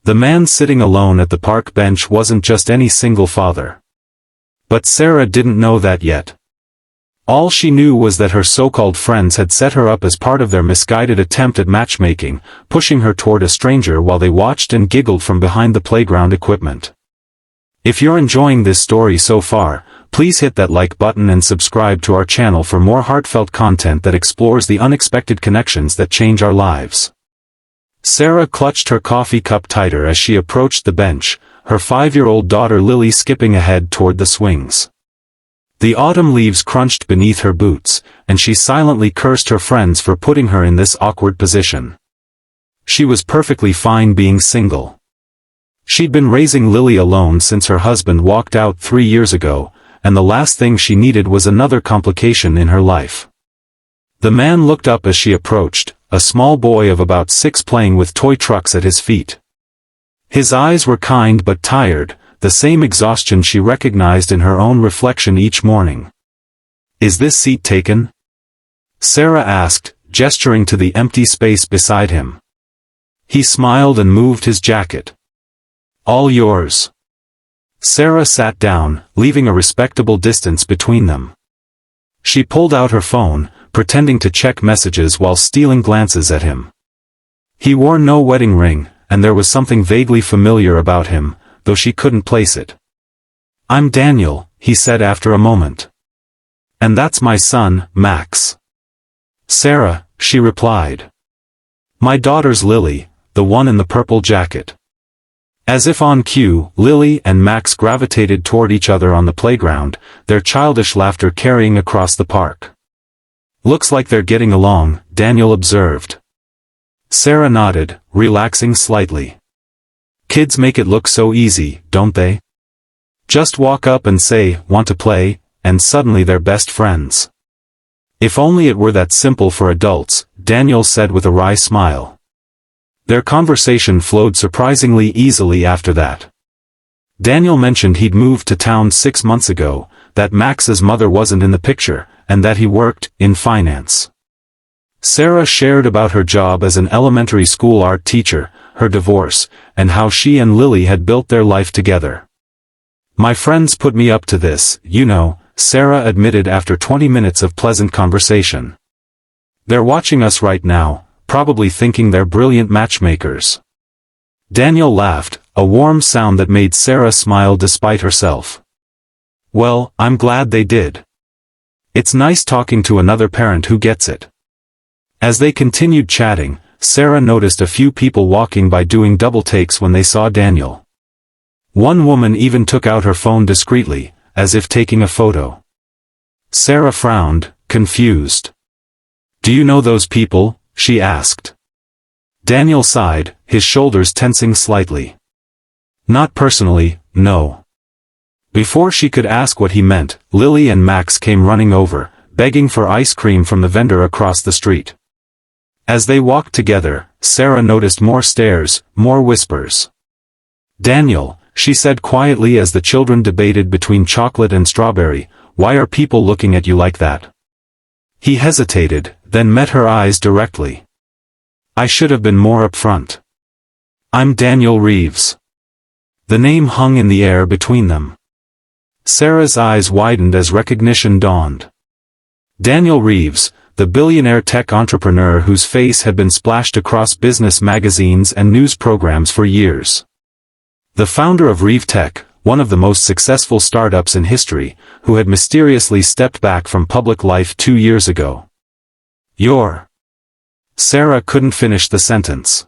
The man sitting alone at the park bench wasn't just any single father. But Sarah didn't know that yet. All she knew was that her so-called friends had set her up as part of their misguided attempt at matchmaking, pushing her toward a stranger while they watched and giggled from behind the playground equipment. If you're enjoying this story so far, please hit that like button and subscribe to our channel for more heartfelt content that explores the unexpected connections that change our lives. Sarah clutched her coffee cup tighter as she approached the bench, her 5-year-old daughter Lily skipping ahead toward the swings. The autumn leaves crunched beneath her boots, and she silently cursed her friends for putting her in this awkward position. She was perfectly fine being single. She'd been raising Lily alone since her husband walked out 3 years ago, and the last thing she needed was another complication in her life. The man looked up as she approached, a small boy of about 6 playing with toy trucks at his feet. His eyes were kind but tired, the same exhaustion she recognized in her own reflection each morning. "Is this seat taken?" Sarah asked, gesturing to the empty space beside him. He smiled and moved his jacket. "All yours." Sarah sat down, leaving a respectable distance between them. She pulled out her phone, pretending to check messages while stealing glances at him. He wore no wedding ring, and there was something vaguely familiar about him, though she couldn't place it. "I'm Daniel," he said after a moment. "And that's my son, Max." "Sarah," she replied. "My daughter's Lily, the one in the purple jacket." As if on cue, Lily and Max gravitated toward each other on the playground, their childish laughter carrying across the park. "Looks like they're getting along," Daniel observed. Sarah nodded, relaxing slightly. "Kids make it look so easy, don't they? Just walk up and say, 'Want to play?' and suddenly they're best friends." "If only it were that simple for adults," Daniel said with a wry smile. Their conversation flowed surprisingly easily after that. Daniel mentioned he'd moved to town 6 months ago, that Max's mother wasn't in the picture, and that he worked in finance. Sarah shared about her job as an elementary school art teacher, her divorce, and how she and Lily had built their life together. "My friends put me up to this, you know," Sarah admitted after 20 minutes of pleasant conversation. "They're watching us right now, probably thinking they're brilliant matchmakers." Daniel laughed, a warm sound that made Sarah smile despite herself. "Well, I'm glad they did. It's nice talking to another parent who gets it." As they continued chatting, Sarah noticed a few people walking by doing double takes when they saw Daniel. One woman even took out her phone discreetly, as if taking a photo. Sarah frowned, confused. "Do you know those people?" she asked. Daniel sighed, his shoulders tensing slightly. "Not personally, no." Before she could ask what he meant, Lily and Max came running over, begging for ice cream from the vendor across the street. As they walked together, Sarah noticed more stares, more whispers. "Daniel," she said quietly as the children debated between chocolate and strawberry, "why are people looking at you like that?" He hesitated, then met her eyes directly. "I should have been more upfront. I'm Daniel Reeves." The name hung in the air between them. Sarah's eyes widened as recognition dawned. Daniel Reeves, the billionaire tech entrepreneur whose face had been splashed across business magazines and news programs for years. The founder of Reeve Tech, one of the most successful startups in history, who had mysteriously stepped back from public life 2 years ago. "You're..." Sarah couldn't finish the sentence.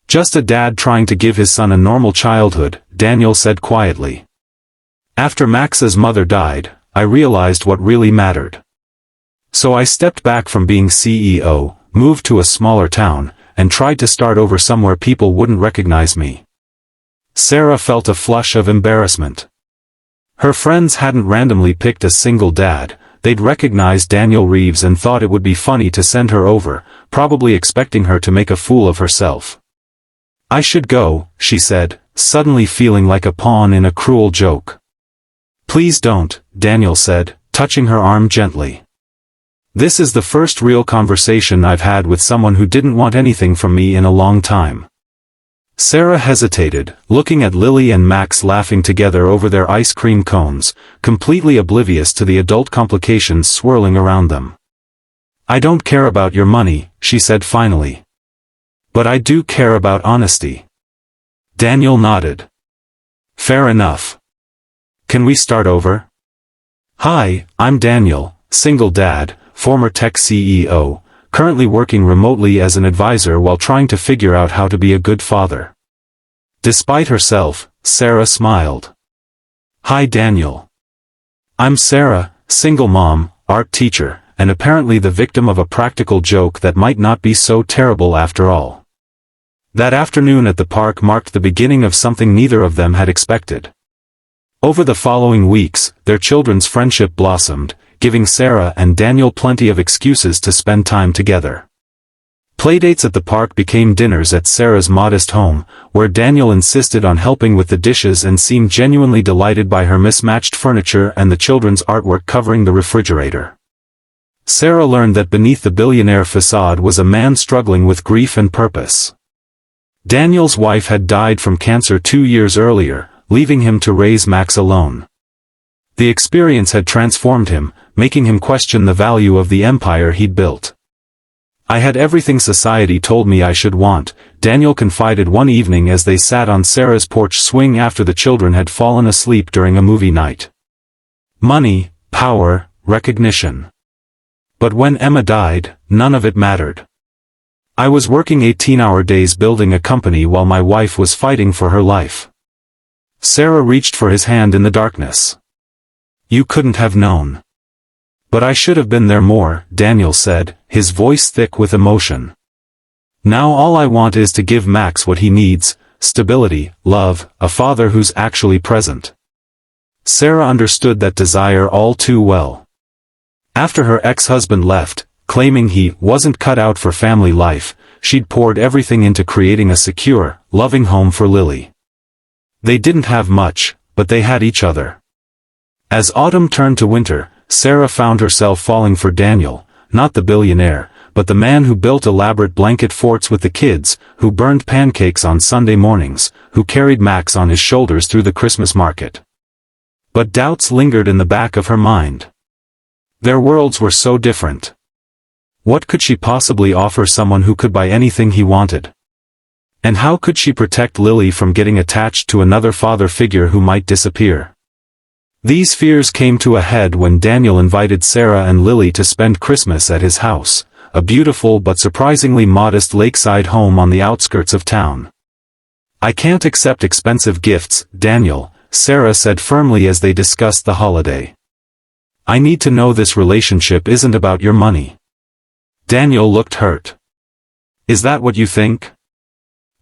"Just a dad trying to give his son a normal childhood," Daniel said quietly. "After Max's mother died, I realized what really mattered. So I stepped back from being CEO, moved to a smaller town, and tried to start over somewhere people wouldn't recognize me." Sarah felt a flush of embarrassment. Her friends hadn't randomly picked a single dad, they'd recognized Daniel Reeves and thought it would be funny to send her over, probably expecting her to make a fool of herself. "I should go," she said, suddenly feeling like a pawn in a cruel joke. "Please don't," Daniel said, touching her arm gently. "This is the first real conversation I've had with someone who didn't want anything from me in a long time." Sarah hesitated, looking at Lily and Max laughing together over their ice cream cones, completely oblivious to the adult complications swirling around them. "I don't care about your money," she said finally. "But I do care about honesty." Daniel nodded. "Fair enough. Can we start over?" "Hi, I'm Daniel, single dad, former tech CEO, currently working remotely as an advisor while trying to figure out how to be a good father." Despite herself, Sarah smiled. "Hi Daniel. I'm Sarah, single mom, art teacher, and apparently the victim of a practical joke that might not be so terrible after all." That afternoon at the park marked the beginning of something neither of them had expected. Over the following weeks, their children's friendship blossomed, giving Sarah and Daniel plenty of excuses to spend time together. Playdates at the park became dinners at Sarah's modest home, where Daniel insisted on helping with the dishes and seemed genuinely delighted by her mismatched furniture and the children's artwork covering the refrigerator. Sarah learned that beneath the billionaire facade was a man struggling with grief and purpose. Daniel's wife had died from cancer 2 years earlier, leaving him to raise Max alone. The experience had transformed him, making him question the value of the empire he'd built. "I had everything society told me I should want," Daniel confided one evening as they sat on Sarah's porch swing after the children had fallen asleep during a movie night. "Money, power, recognition. But when Emma died, none of it mattered. I was working 18-hour days building a company while my wife was fighting for her life." Sarah reached for his hand in the darkness. "You couldn't have known. But I should have been there more," Daniel said, his voice thick with emotion. "Now all I want is to give Max what he needs, stability, love, a father who's actually present." Sarah understood that desire all too well. After her ex-husband left, claiming he wasn't cut out for family life, she'd poured everything into creating a secure, loving home for Lily. They didn't have much, but they had each other. As autumn turned to winter, Sarah found herself falling for Daniel, not the billionaire, but the man who built elaborate blanket forts with the kids, who burned pancakes on Sunday mornings, who carried Max on his shoulders through the Christmas market. But doubts lingered in the back of her mind. Their worlds were so different. What could she possibly offer someone who could buy anything he wanted? And how could she protect Lily from getting attached to another father figure who might disappear? These fears came to a head when Daniel invited Sarah and Lily to spend Christmas at his house, a beautiful but surprisingly modest lakeside home on the outskirts of town. "I can't accept expensive gifts, Daniel," Sarah said firmly as they discussed the holiday. "I need to know this relationship isn't about your money." Daniel looked hurt. "Is that what you think?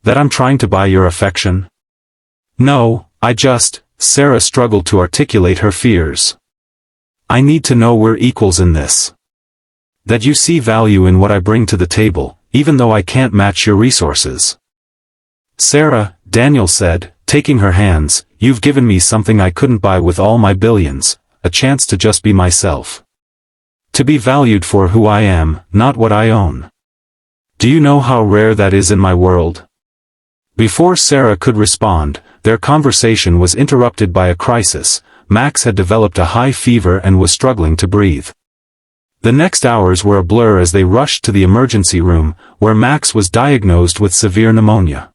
That I'm trying to buy your affection?" "No, Sarah struggled to articulate her fears. "I need to know we're equals in this. That you see value in what I bring to the table, even though I can't match your resources." "Sarah," Daniel said, taking her hands, "you've given me something I couldn't buy with all my billions, a chance to just be myself. To be valued for who I am, not what I own. Do you know how rare that is in my world?" Before Sarah could respond, their conversation was interrupted by a crisis. Max had developed a high fever and was struggling to breathe. The next hours were a blur as they rushed to the emergency room, where Max was diagnosed with severe pneumonia.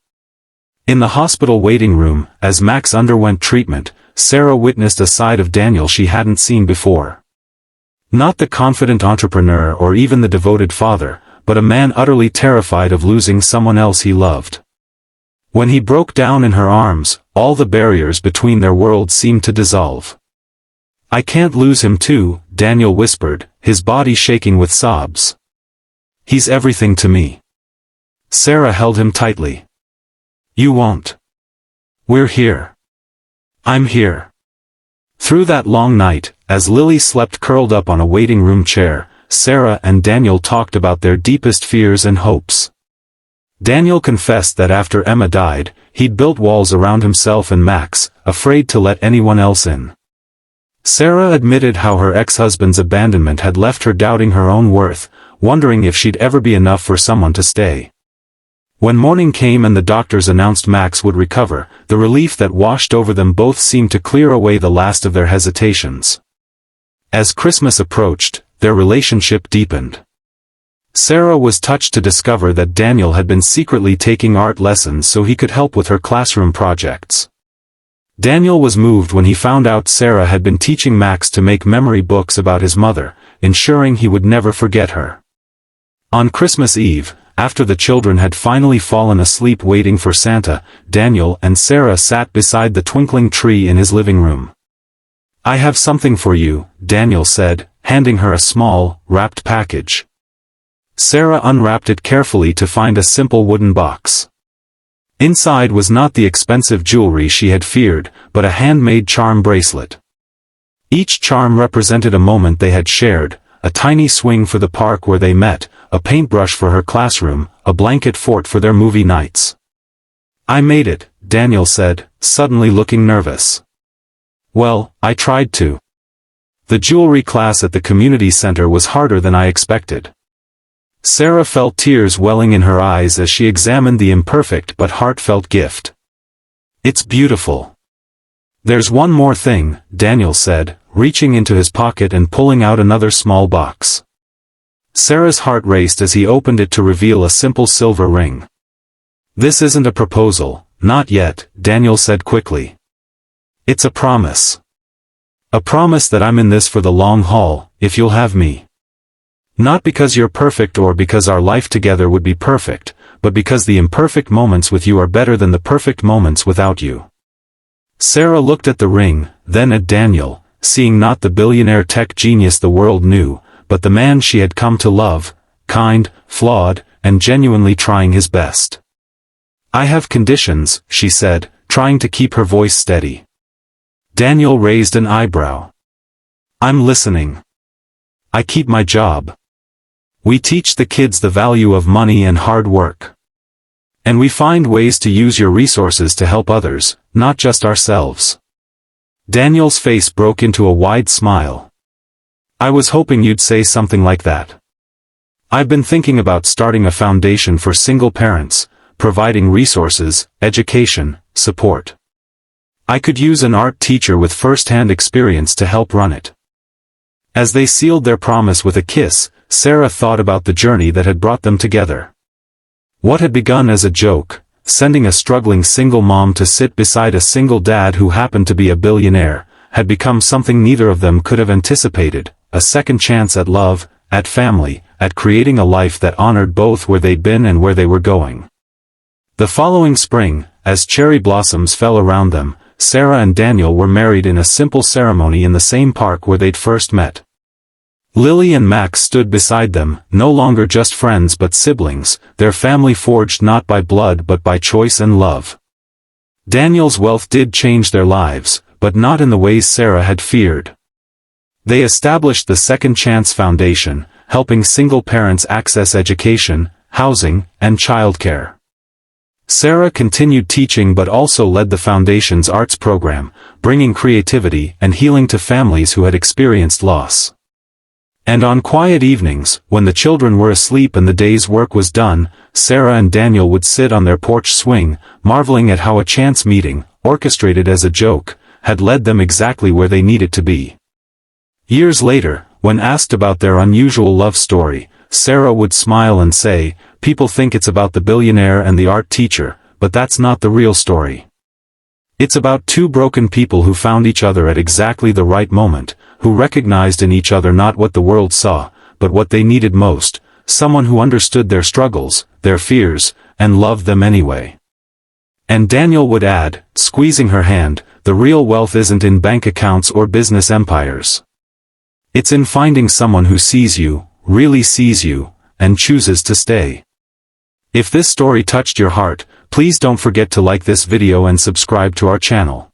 In the hospital waiting room, as Max underwent treatment, Sarah witnessed a side of Daniel she hadn't seen before. Not the confident entrepreneur or even the devoted father, but a man utterly terrified of losing someone else he loved. When he broke down in her arms, all the barriers between their worlds seemed to dissolve. "I can't lose him too," Daniel whispered, his body shaking with sobs. "He's everything to me." Sarah held him tightly. "You won't. We're here. I'm here." Through that long night, as Lily slept curled up on a waiting room chair, Sarah and Daniel talked about their deepest fears and hopes. Daniel confessed that after Emma died, he'd built walls around himself and Max, afraid to let anyone else in. Sarah admitted how her ex-husband's abandonment had left her doubting her own worth, wondering if she'd ever be enough for someone to stay. When morning came and the doctors announced Max would recover, the relief that washed over them both seemed to clear away the last of their hesitations. As Christmas approached, their relationship deepened. Sarah was touched to discover that Daniel had been secretly taking art lessons so he could help with her classroom projects. Daniel was moved when he found out Sarah had been teaching Max to make memory books about his mother, ensuring he would never forget her. On Christmas Eve, after the children had finally fallen asleep waiting for Santa, Daniel and Sarah sat beside the twinkling tree in his living room. "I have something for you," Daniel said, handing her a small, wrapped package. Sarah unwrapped it carefully to find a simple wooden box. Inside was not the expensive jewelry she had feared, but a handmade charm bracelet. Each charm represented a moment they had shared: a tiny swing for the park where they met, a paintbrush for her classroom, a blanket fort for their movie nights. "I made it," Daniel said, suddenly looking nervous. "Well, I tried to. The jewelry class at the community center was harder than I expected." Sarah felt tears welling in her eyes as she examined the imperfect but heartfelt gift. "It's beautiful." "There's one more thing," Daniel said, reaching into his pocket and pulling out another small box. Sarah's heart raced as he opened it to reveal a simple silver ring. "This isn't a proposal, not yet," Daniel said quickly. "It's a promise. A promise that I'm in this for the long haul, if you'll have me. Not because you're perfect or because our life together would be perfect, but because the imperfect moments with you are better than the perfect moments without you." Sarah looked at the ring, then at Daniel, seeing not the billionaire tech genius the world knew, but the man she had come to love, kind, flawed, and genuinely trying his best. "I have conditions," she said, trying to keep her voice steady. Daniel raised an eyebrow. "I'm listening. I keep my job. We teach the kids the value of money and hard work. And we find ways to use your resources to help others, not just ourselves." Daniel's face broke into a wide smile. "I was hoping you'd say something like that. I've been thinking about starting a foundation for single parents, providing resources, education, support. I could use an art teacher with first-hand experience to help run it." As they sealed their promise with a kiss, Sarah thought about the journey that had brought them together. What had begun as a joke, sending a struggling single mom to sit beside a single dad who happened to be a billionaire, had become something neither of them could have anticipated: a second chance at love, at family, at creating a life that honored both where they'd been and where they were going. The following spring, as cherry blossoms fell around them, Sarah and Daniel were married in a simple ceremony in the same park where they'd first met. Lily and Max stood beside them, no longer just friends but siblings, their family forged not by blood but by choice and love. Daniel's wealth did change their lives, but not in the ways Sarah had feared. They established the Second Chance Foundation, helping single parents access education, housing, and childcare. Sarah continued teaching but also led the foundation's arts program, bringing creativity and healing to families who had experienced loss. And on quiet evenings, when the children were asleep and the day's work was done, Sarah and Daniel would sit on their porch swing, marveling at how a chance meeting, orchestrated as a joke, had led them exactly where they needed to be. Years later, when asked about their unusual love story, Sarah would smile and say, "People think it's about the billionaire and the art teacher, but that's not the real story. It's about two broken people who found each other at exactly the right moment, who recognized in each other not what the world saw, but what they needed most, someone who understood their struggles, their fears, and loved them anyway." And Daniel would add, squeezing her hand, "The real wealth isn't in bank accounts or business empires. It's in finding someone who sees you, really sees you, and chooses to stay." If this story touched your heart, please don't forget to like this video and subscribe to our channel.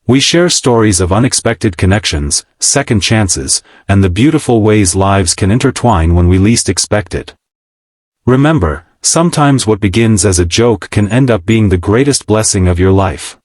We share stories of unexpected connections, second chances, and the beautiful ways lives can intertwine when we least expect it. Remember, sometimes what begins as a joke can end up being the greatest blessing of your life.